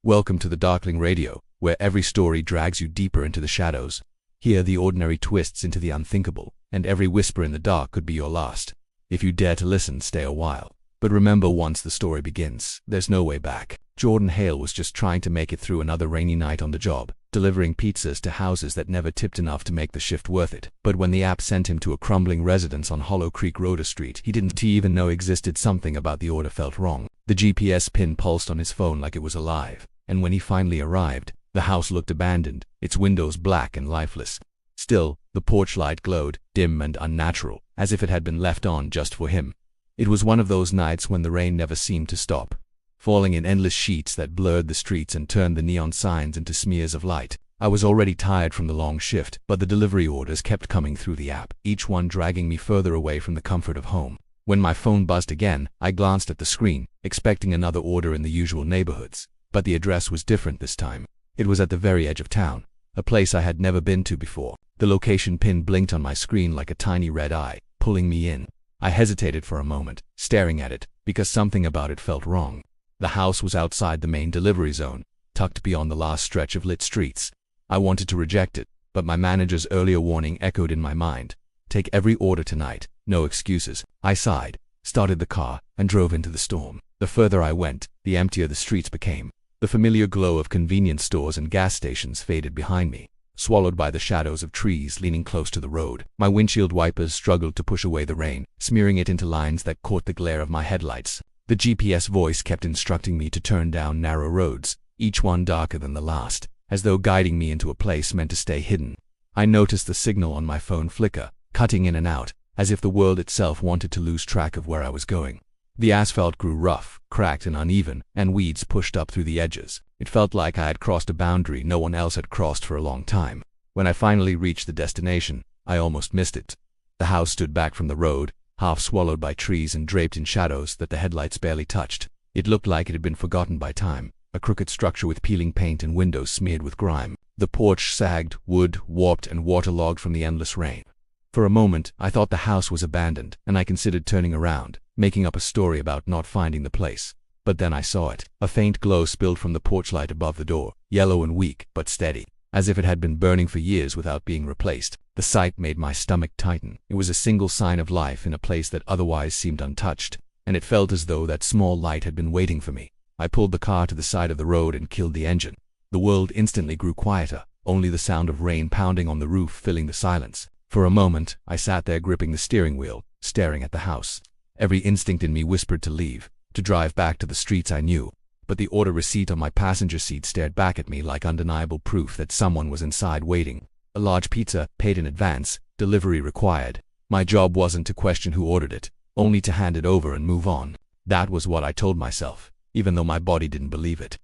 Welcome to the Darkling Radio, where every story drags you deeper into the shadows. Hear the ordinary twists into the unthinkable, and every whisper in the dark could be your last. If you dare to listen, stay a while. But remember, once the story begins, there's no way back. Jordan Hale was just trying to make it through another rainy night on the job, delivering pizzas to houses that never tipped enough to make the shift worth it. But when the app sent him to a crumbling residence on Hollow Creek Road Street he didn't even know existed, something about the order felt wrong. The GPS pin pulsed on his phone like it was alive, and when he finally arrived, the house looked abandoned, its windows black and lifeless. Still, the porch light glowed, dim and unnatural, as if it had been left on just for him. It was one of those nights when the rain never seemed to stop, falling in endless sheets that blurred the streets and turned the neon signs into smears of light. I was already tired from the long shift, but the delivery orders kept coming through the app, each one dragging me further away from the comfort of home. When my phone buzzed again, I glanced at the screen, expecting another order in the usual neighborhoods. But the address was different this time. It was at the very edge of town, a place I had never been to before. The location pin blinked on my screen like a tiny red eye, pulling me in. I hesitated for a moment, staring at it, because something about it felt wrong. The house was outside the main delivery zone, tucked beyond the last stretch of lit streets. I wanted to reject it, but my manager's earlier warning echoed in my mind. Take every order tonight, no excuses. I sighed, started the car, and drove into the storm. The further I went, the emptier the streets became. The familiar glow of convenience stores and gas stations faded behind me, swallowed by the shadows of trees leaning close to the road. My windshield wipers struggled to push away the rain, smearing it into lines that caught the glare of my headlights. The GPS voice kept instructing me to turn down narrow roads, each one darker than the last, as though guiding me into a place meant to stay hidden. I noticed the signal on my phone flicker, cutting in and out, as if the world itself wanted to lose track of where I was going. The asphalt grew rough, cracked and uneven, and weeds pushed up through the edges. It felt like I had crossed a boundary no one else had crossed for a long time. When I finally reached the destination, I almost missed it. The house stood back from the road, half swallowed by trees and draped in shadows that the headlights barely touched. It looked like it had been forgotten by time, a crooked structure with peeling paint and windows smeared with grime. The porch sagged, wood warped and waterlogged from the endless rain. For a moment, I thought the house was abandoned, and I considered turning around, making up a story about not finding the place. But then I saw it. A faint glow spilled from the porch light above the door, yellow and weak, but steady, as if it had been burning for years without being replaced. The sight made my stomach tighten. It was a single sign of life in a place that otherwise seemed untouched, and it felt as though that small light had been waiting for me. I pulled the car to the side of the road and killed the engine. The world instantly grew quieter, only the sound of rain pounding on the roof filling the silence. For a moment, I sat there gripping the steering wheel, staring at the house. Every instinct in me whispered to leave, to drive back to the streets I knew. But the order receipt on my passenger seat stared back at me like undeniable proof that someone was inside waiting. A large pizza, paid in advance, delivery required. My job wasn't to question who ordered it, only to hand it over and move on. That was what I told myself, even though my body didn't believe it.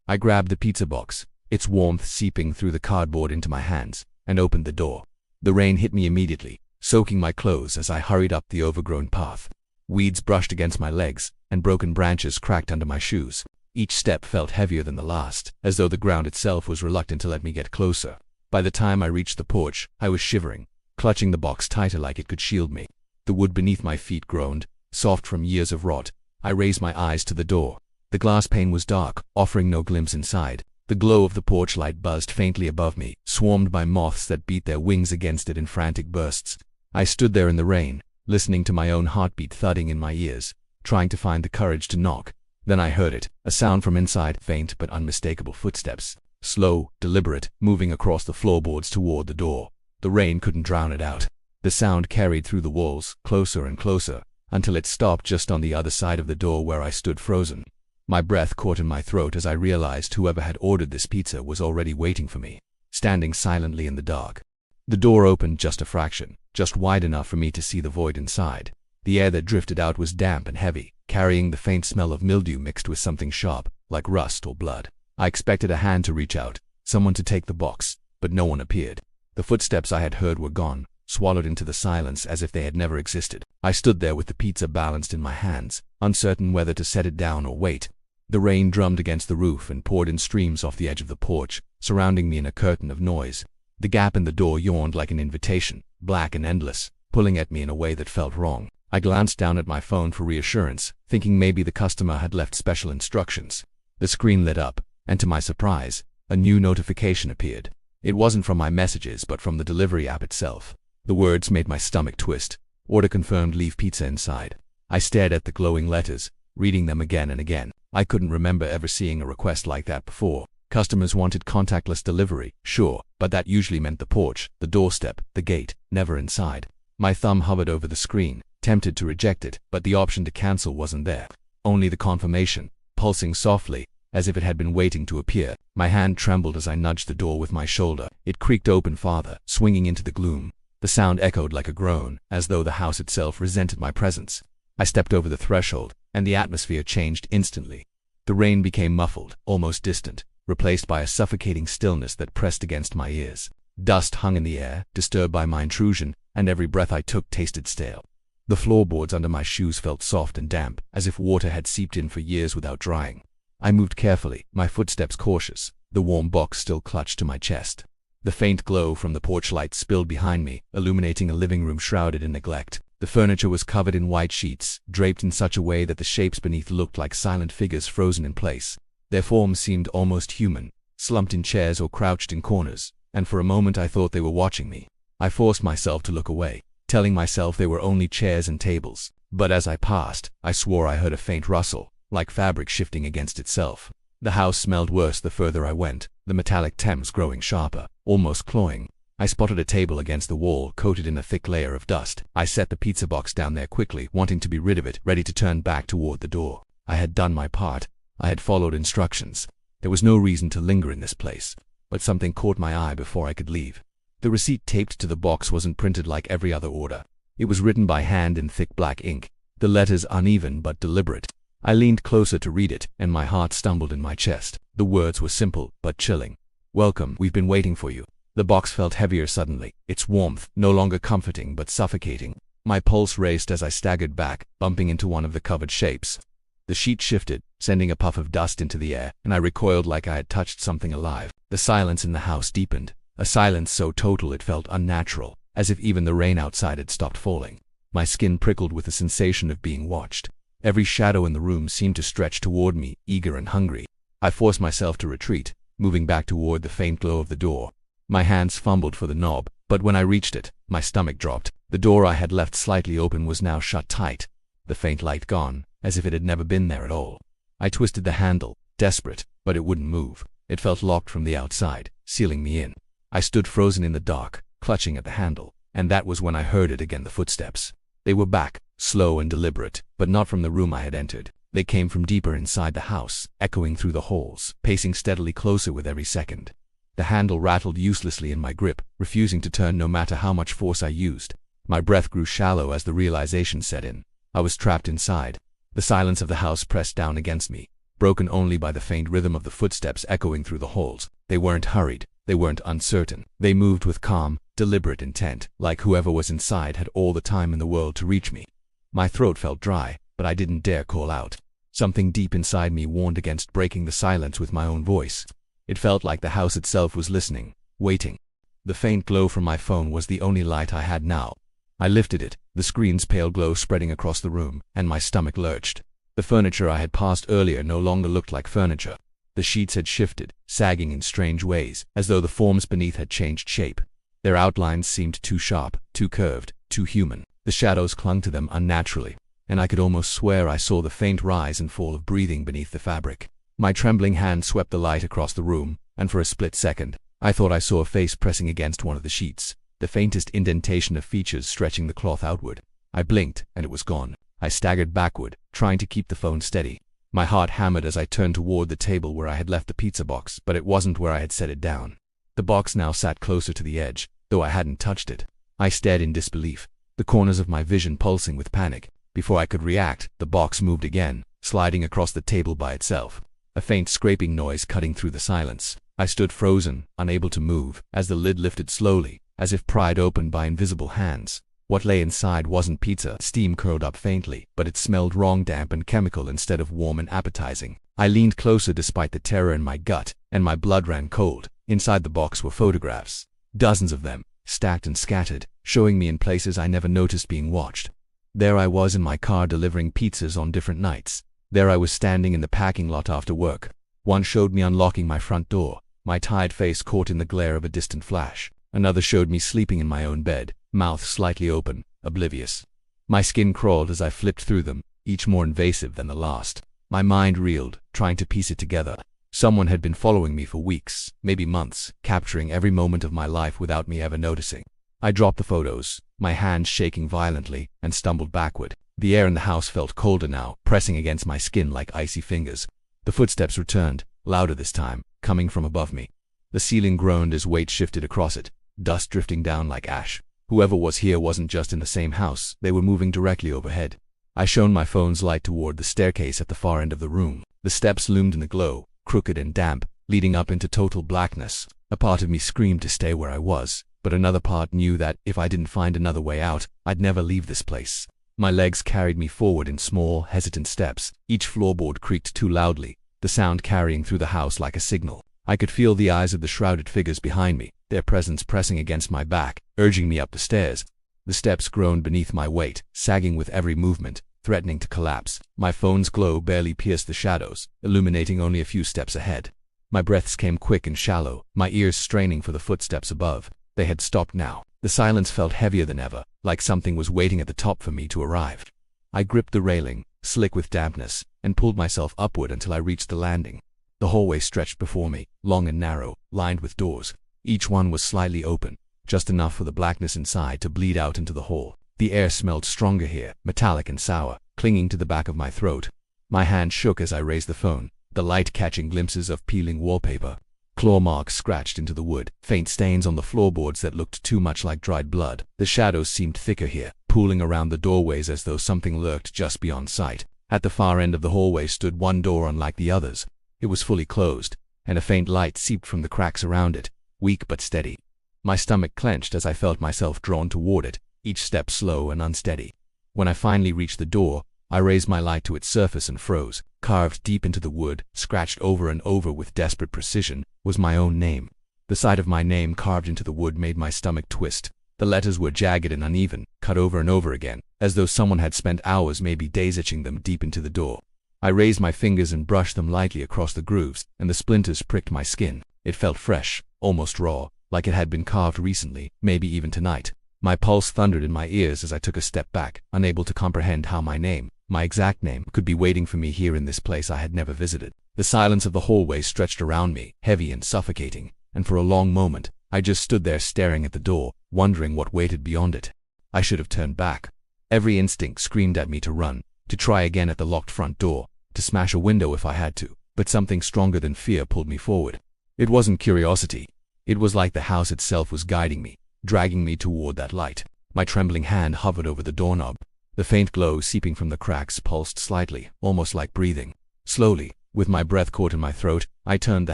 I grabbed the pizza box, its warmth seeping through the cardboard into my hands, and opened the door. The rain hit me immediately, soaking my clothes as I hurried up the overgrown path. Weeds brushed against my legs, and broken branches cracked under my shoes. Each step felt heavier than the last, as though the ground itself was reluctant to let me get closer. By the time I reached the porch, I was shivering, clutching the box tighter like it could shield me. The wood beneath my feet groaned, soft from years of rot. I raised my eyes to the door. The glass pane was dark, offering no glimpse inside. The glow of the porch light buzzed faintly above me, swarmed by moths that beat their wings against it in frantic bursts. I stood there in the rain, listening to my own heartbeat thudding in my ears, trying to find the courage to knock. Then I heard it, a sound from inside, faint but unmistakable footsteps. Slow, deliberate, moving across the floorboards toward the door. The rain couldn't drown it out. The sound carried through the walls, closer and closer, until it stopped just on the other side of the door where I stood frozen. My breath caught in my throat as I realized whoever had ordered this pizza was already waiting for me, standing silently in the dark. The door opened just a fraction, just wide enough for me to see the void inside. The air that drifted out was damp and heavy, carrying the faint smell of mildew mixed with something sharp, like rust or blood. I expected a hand to reach out, someone to take the box, but no one appeared. The footsteps I had heard were gone, swallowed into the silence as if they had never existed. I stood there with the pizza balanced in my hands, uncertain whether to set it down or wait. The rain drummed against the roof and poured in streams off the edge of the porch, surrounding me in a curtain of noise. The gap in the door yawned like an invitation, black and endless, pulling at me in a way that felt wrong. I glanced down at my phone for reassurance, thinking maybe the customer had left special instructions. The screen lit up, and to my surprise, a new notification appeared. It wasn't from my messages but from the delivery app itself. The words made my stomach twist. Order confirmed, leave pizza inside. I stared at the glowing letters, reading them again and again. I couldn't remember ever seeing a request like that before. Customers wanted contactless delivery, sure, but that usually meant the porch, the doorstep, the gate, never inside. My thumb hovered over the screen, tempted to reject it, but the option to cancel wasn't there. Only the confirmation, pulsing softly, as if it had been waiting to appear. My hand trembled as I nudged the door with my shoulder. It creaked open farther, swinging into the gloom. The sound echoed like a groan, as though the house itself resented my presence. I stepped over the threshold, and the atmosphere changed instantly. The rain became muffled, almost distant, replaced by a suffocating stillness that pressed against my ears. Dust hung in the air, disturbed by my intrusion, and every breath I took tasted stale. The floorboards under my shoes felt soft and damp, as if water had seeped in for years without drying. I moved carefully, my footsteps cautious, the warm box still clutched to my chest. The faint glow from the porch light spilled behind me, illuminating a living room shrouded in neglect. The furniture was covered in white sheets, draped in such a way that the shapes beneath looked like silent figures frozen in place. Their forms seemed almost human, slumped in chairs or crouched in corners, and for a moment I thought they were watching me. I forced myself to look away, telling myself they were only chairs and tables. But as I passed, I swore I heard a faint rustle, like fabric shifting against itself. The house smelled worse the further I went, the metallic temps growing sharper, almost cloying. I spotted a table against the wall, coated in a thick layer of dust. I set the pizza box down there quickly, wanting to be rid of it, ready to turn back toward the door. I had done my part. I had followed instructions. There was no reason to linger in this place, but something caught my eye before I could leave. The receipt taped to the box wasn't printed like every other order. It was written by hand in thick black ink, the letters uneven but deliberate. I leaned closer to read it, and my heart stumbled in my chest. The words were simple but chilling. "Welcome, we've been waiting for you." The box felt heavier suddenly, its warmth no longer comforting but suffocating. My pulse raced as I staggered back, bumping into one of the covered shapes. The sheet shifted, sending a puff of dust into the air, and I recoiled like I had touched something alive. The silence in the house deepened, a silence so total it felt unnatural, as if even the rain outside had stopped falling. My skin prickled with the sensation of being watched. Every shadow in the room seemed to stretch toward me, eager and hungry. I forced myself to retreat, moving back toward the faint glow of the door. My hands fumbled for the knob, but when I reached it, my stomach dropped. The door I had left slightly open was now shut tight, the faint light gone, as if it had never been there at all. I twisted the handle, desperate, but it wouldn't move. It felt locked from the outside, sealing me in. I stood frozen in the dark, clutching at the handle, and that was when I heard it again, the footsteps. They were back, slow and deliberate, but not from the room I had entered. They came from deeper inside the house, echoing through the halls, pacing steadily closer with every second. The handle rattled uselessly in my grip, refusing to turn no matter how much force I used. My breath grew shallow as the realization set in. I was trapped inside. The silence of the house pressed down against me, broken only by the faint rhythm of the footsteps echoing through the halls. They weren't hurried. They weren't uncertain. They moved with calm, deliberate intent, like whoever was inside had all the time in the world to reach me. My throat felt dry, but I didn't dare call out. Something deep inside me warned against breaking the silence with my own voice. It felt like the house itself was listening, waiting. The faint glow from my phone was the only light I had now. I lifted it, the screen's pale glow spreading across the room, and my stomach lurched. The furniture I had passed earlier no longer looked like furniture. The sheets had shifted, sagging in strange ways, as though the forms beneath had changed shape. Their outlines seemed too sharp, too curved, too human. The shadows clung to them unnaturally, and I could almost swear I saw the faint rise and fall of breathing beneath the fabric. My trembling hand swept the light across the room, and for a split second, I thought I saw a face pressing against one of the sheets, the faintest indentation of features stretching the cloth outward. I blinked, and it was gone. I staggered backward, trying to keep the phone steady. My heart hammered as I turned toward the table where I had left the pizza box, but it wasn't where I had set it down. The box now sat closer to the edge, though I hadn't touched it. I stared in disbelief, the corners of my vision pulsing with panic. Before I could react, the box moved again, sliding across the table by itself, a faint scraping noise cutting through the silence. I stood frozen, unable to move, as the lid lifted slowly, as if pried open by invisible hands. What lay inside wasn't pizza. Steam curled up faintly, but it smelled wrong, damp and chemical instead of warm and appetizing. I leaned closer despite the terror in my gut, and my blood ran cold. Inside the box were photographs, dozens of them, stacked and scattered, showing me in places I never noticed being watched. There I was in my car delivering pizzas on different nights. There I was standing in the parking lot after work. One showed me unlocking my front door, my tired face caught in the glare of a distant flash. Another showed me sleeping in my own bed, mouth slightly open, oblivious. My skin crawled as I flipped through them, each more invasive than the last. My mind reeled, trying to piece it together. Someone had been following me for weeks, maybe months, capturing every moment of my life without me ever noticing. I dropped the photos, my hands shaking violently, and stumbled backward. The air in the house felt colder now, pressing against my skin like icy fingers. The footsteps returned, louder this time, coming from above me. The ceiling groaned as weight shifted across it, dust drifting down like ash. Whoever was here wasn't just in the same house, they were moving directly overhead. I shone my phone's light toward the staircase at the far end of the room. The steps loomed in the glow, crooked and damp, leading up into total blackness. A part of me screamed to stay where I was, but another part knew that if I didn't find another way out, I'd never leave this place. My legs carried me forward in small, hesitant steps. Each floorboard creaked too loudly, the sound carrying through the house like a signal. I could feel the eyes of the shrouded figures behind me, their presence pressing against my back, urging me up the stairs. The steps groaned beneath my weight, sagging with every movement, threatening to collapse. My phone's glow barely pierced the shadows, illuminating only a few steps ahead. My breaths came quick and shallow, my ears straining for the footsteps above. They had stopped now. The silence felt heavier than ever, like something was waiting at the top for me to arrive. I gripped the railing, slick with dampness, and pulled myself upward until I reached the landing. The hallway stretched before me, long and narrow, lined with doors. Each one was slightly open, just enough for the blackness inside to bleed out into the hall. The air smelled stronger here, metallic and sour, clinging to the back of my throat. My hand shook as I raised the phone, the light catching glimpses of peeling wallpaper. Claw marks scratched into the wood, faint stains on the floorboards that looked too much like dried blood. The shadows seemed thicker here, pooling around the doorways as though something lurked just beyond sight. At the far end of the hallway stood one door unlike the others. It was fully closed, and a faint light seeped from the cracks around it, weak but steady. My stomach clenched as I felt myself drawn toward it, each step slow and unsteady. When I finally reached the door, I raised my light to its surface and froze. Carved deep into the wood, scratched over and over with desperate precision, was my own name. The sight of my name carved into the wood made my stomach twist. The letters were jagged and uneven, cut over and over again, as though someone had spent hours, maybe days, etching them deep into the door. I raised my fingers and brushed them lightly across the grooves, and the splinters pricked my skin. It felt fresh, almost raw, like it had been carved recently, maybe even tonight. My pulse thundered in my ears as I took a step back, unable to comprehend how my name, my exact name, could be waiting for me here in this place I had never visited. The silence of the hallway stretched around me, heavy and suffocating, and for a long moment, I just stood there staring at the door, wondering what waited beyond it. I should have turned back. Every instinct screamed at me to run, to try again at the locked front door, to smash a window if I had to, but something stronger than fear pulled me forward. It wasn't curiosity. It was like the house itself was guiding me, dragging me toward that light. My trembling hand hovered over the doorknob. The faint glow seeping from the cracks pulsed slightly, almost like breathing. Slowly, with my breath caught in my throat, I turned the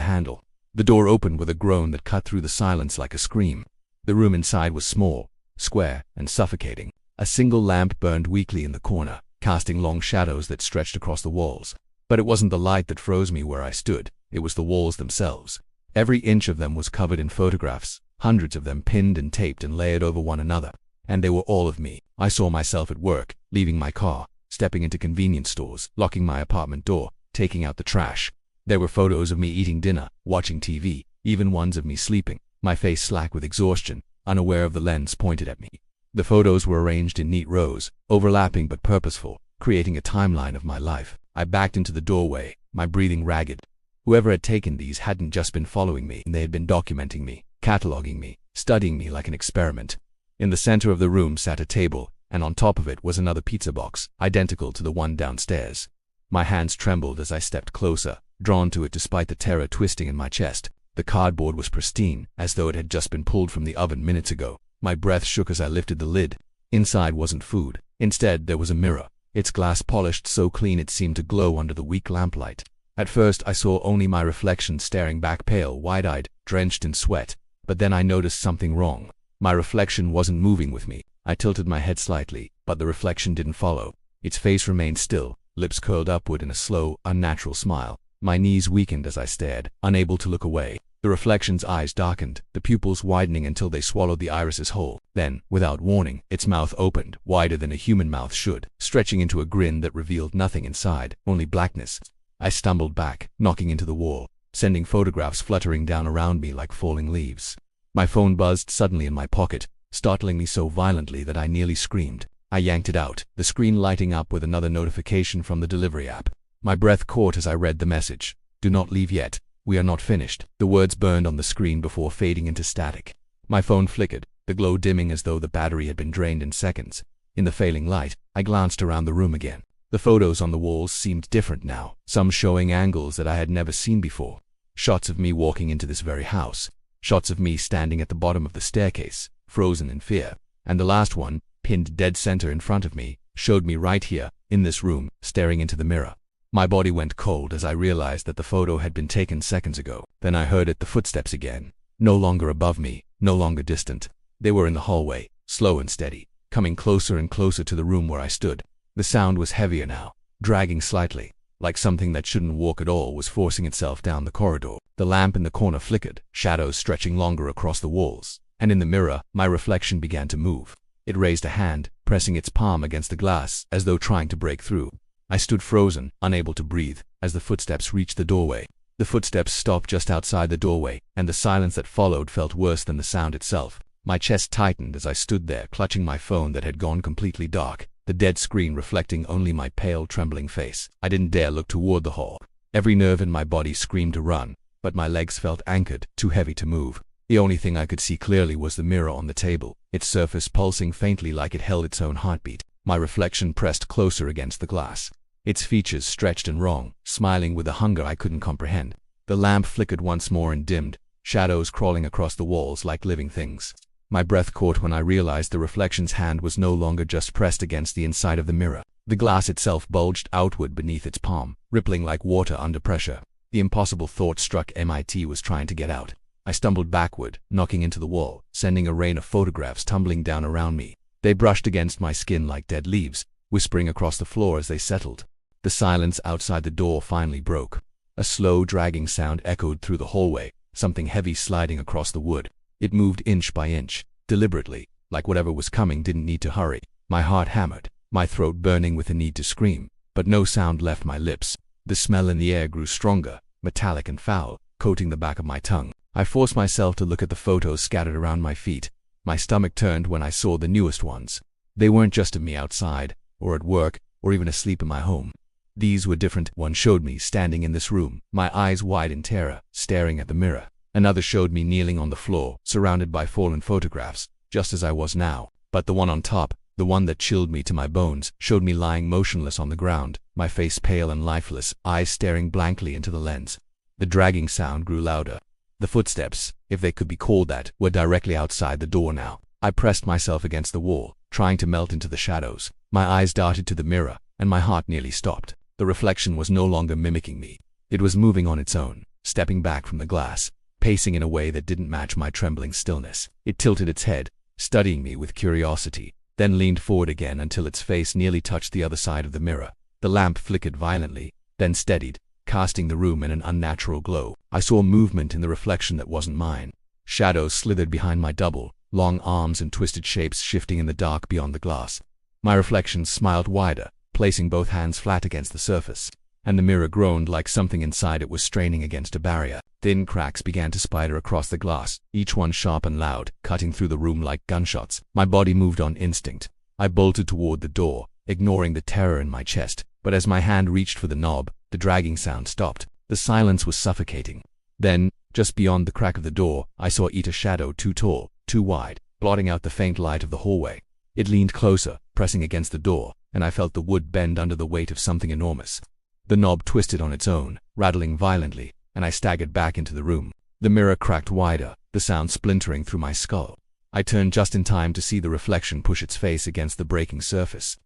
handle. The door opened with a groan that cut through the silence like a scream. The room inside was small, square, and suffocating. A single lamp burned weakly in the corner, casting long shadows that stretched across the walls. But it wasn't the light that froze me where I stood, it was the walls themselves. Every inch of them was covered in photographs, hundreds of them pinned and taped and layered over one another. And they were all of me. I saw myself at work, leaving my car, stepping into convenience stores, locking my apartment door, taking out the trash. There were photos of me eating dinner, watching TV, even ones of me sleeping, my face slack with exhaustion, unaware of the lens pointed at me. The photos were arranged in neat rows, overlapping but purposeful, creating a timeline of my life. I backed into the doorway, my breathing ragged. Whoever had taken these hadn't just been following me, they had been documenting me, cataloging me, studying me like an experiment. In the center of the room sat a table, and on top of it was another pizza box, identical to the one downstairs. My hands trembled as I stepped closer, drawn to it despite the terror twisting in my chest. The cardboard was pristine, as though it had just been pulled from the oven minutes ago. My breath shook as I lifted the lid. Inside wasn't food. Instead, there was a mirror, its glass polished so clean it seemed to glow under the weak lamplight. At first, I saw only my reflection staring back, pale, wide-eyed, drenched in sweat. But then I noticed something wrong. My reflection wasn't moving with me. I tilted my head slightly, but the reflection didn't follow. Its face remained still, lips curled upward in a slow, unnatural smile. My knees weakened as I stared, unable to look away. The reflection's eyes darkened, the pupils widening until they swallowed the irises whole. Then, without warning, its mouth opened, wider than a human mouth should, stretching into a grin that revealed nothing inside, only blackness. I stumbled back, knocking into the wall, sending photographs fluttering down around me like falling leaves. My phone buzzed suddenly in my pocket, startling me so violently that I nearly screamed. I yanked it out, the screen lighting up with another notification from the delivery app. My breath caught as I read the message. "Do not leave yet. We are not finished." The words burned on the screen before fading into static. My phone flickered, the glow dimming as though the battery had been drained in seconds. In the failing light, I glanced around the room again. The photos on the walls seemed different now, some showing angles that I had never seen before. Shots of me walking into this very house. Shots of me standing at the bottom of the staircase, frozen in fear. And the last one, pinned dead center in front of me, showed me right here, in this room, staring into the mirror. My body went cold as I realized that the photo had been taken seconds ago. Then I heard the footsteps again. No longer above me, no longer distant. They were in the hallway, slow and steady, coming closer and closer to the room where I stood. The sound was heavier now, dragging slightly, like something that shouldn't walk at all was forcing itself down the corridor. The lamp in the corner flickered, shadows stretching longer across the walls. And in the mirror, my reflection began to move. It raised a hand, pressing its palm against the glass, as though trying to break through. I stood frozen, unable to breathe, as the footsteps reached the doorway. The footsteps stopped just outside the doorway, and the silence that followed felt worse than the sound itself. My chest tightened as I stood there, clutching my phone that had gone completely dark, the dead screen reflecting only my pale, trembling face. I didn't dare look toward the hall. Every nerve in my body screamed to run, but my legs felt anchored, too heavy to move. The only thing I could see clearly was the mirror on the table, its surface pulsing faintly like it held its own heartbeat. My reflection pressed closer against the glass. Its features stretched and wrong, smiling with a hunger I couldn't comprehend. The lamp flickered once more and dimmed, shadows crawling across the walls like living things. My breath caught when I realized the reflection's hand was no longer just pressed against the inside of the mirror. The glass itself bulged outward beneath its palm, rippling like water under pressure. The impossible thought struck MIT was trying to get out. I stumbled backward, knocking into the wall, sending a rain of photographs tumbling down around me. They brushed against my skin like dead leaves, whispering across the floor as they settled. The silence outside the door finally broke. A slow, dragging sound echoed through the hallway, something heavy sliding across the wood. It moved inch by inch, deliberately, like whatever was coming didn't need to hurry. My heart hammered, my throat burning with the need to scream, but no sound left my lips. The smell in the air grew stronger, metallic and foul, coating the back of my tongue. I forced myself to look at the photos scattered around my feet. My stomach turned when I saw the newest ones. They weren't just of me outside, or at work, or even asleep in my home. These were different. One showed me standing in this room, my eyes wide in terror, staring at the mirror. Another showed me kneeling on the floor, surrounded by fallen photographs, just as I was now. But the one on top, the one that chilled me to my bones, showed me lying motionless on the ground, my face pale and lifeless, eyes staring blankly into the lens. The dragging sound grew louder. The footsteps, if they could be called that, were directly outside the door now. I pressed myself against the wall, trying to melt into the shadows. My eyes darted to the mirror, and my heart nearly stopped. The reflection was no longer mimicking me. It was moving on its own, stepping back from the glass, pacing in a way that didn't match my trembling stillness. It tilted its head, studying me with curiosity, then leaned forward again until its face nearly touched the other side of the mirror. The lamp flickered violently, then steadied, casting the room in an unnatural glow. I saw movement in the reflection that wasn't mine. Shadows slithered behind my double, long arms and twisted shapes shifting in the dark beyond the glass. My reflection smiled wider, placing both hands flat against the surface, and the mirror groaned like something inside it was straining against a barrier. Thin cracks began to spider across the glass, each one sharp and loud, cutting through the room like gunshots. My body moved on instinct. I bolted toward the door, ignoring the terror in my chest, but as my hand reached for the knob, the dragging sound stopped. The silence was suffocating. Then, just beyond the crack of the door, I saw a shadow too tall, too wide, blotting out the faint light of the hallway. It leaned closer, pressing against the door, and I felt the wood bend under the weight of something enormous. The knob twisted on its own, rattling violently, and I staggered back into the room. The mirror cracked wider, the sound splintering through my skull. I turned just in time to see the reflection push its face against the breaking surface.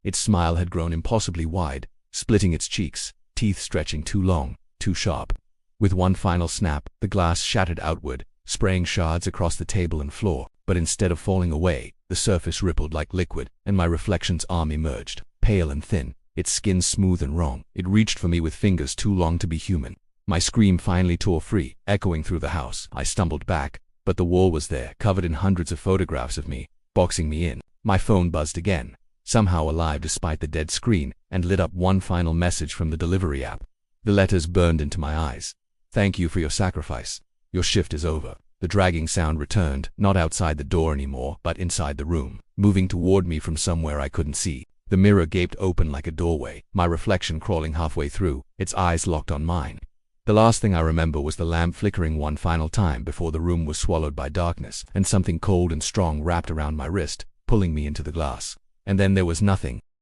Its smile had grown impossibly wide, splitting its cheeks, teeth stretching too long, too sharp. With one final snap, the glass shattered outward, spraying shards across the table and floor, but instead of falling away, the surface rippled like liquid, and my reflection's arm emerged, pale and thin, its skin smooth and wrong. It reached for me with fingers too long to be human. My scream finally tore free, echoing through the house. I stumbled back, but the wall was there, covered in hundreds of photographs of me, boxing me in. My phone buzzed again, somehow alive despite the dead screen, and lit up one final message from the delivery app. The letters burned into my eyes. Thank you for your sacrifice. Your shift is over. The dragging sound returned, not outside the door anymore, but inside the room, moving toward me from somewhere I couldn't see. The mirror gaped open like a doorway, my reflection crawling halfway through, its eyes locked on mine. The last thing I remember was the lamp flickering one final time before the room was swallowed by darkness, and something cold and strong wrapped around my wrist, pulling me into the glass. And then there was nothing.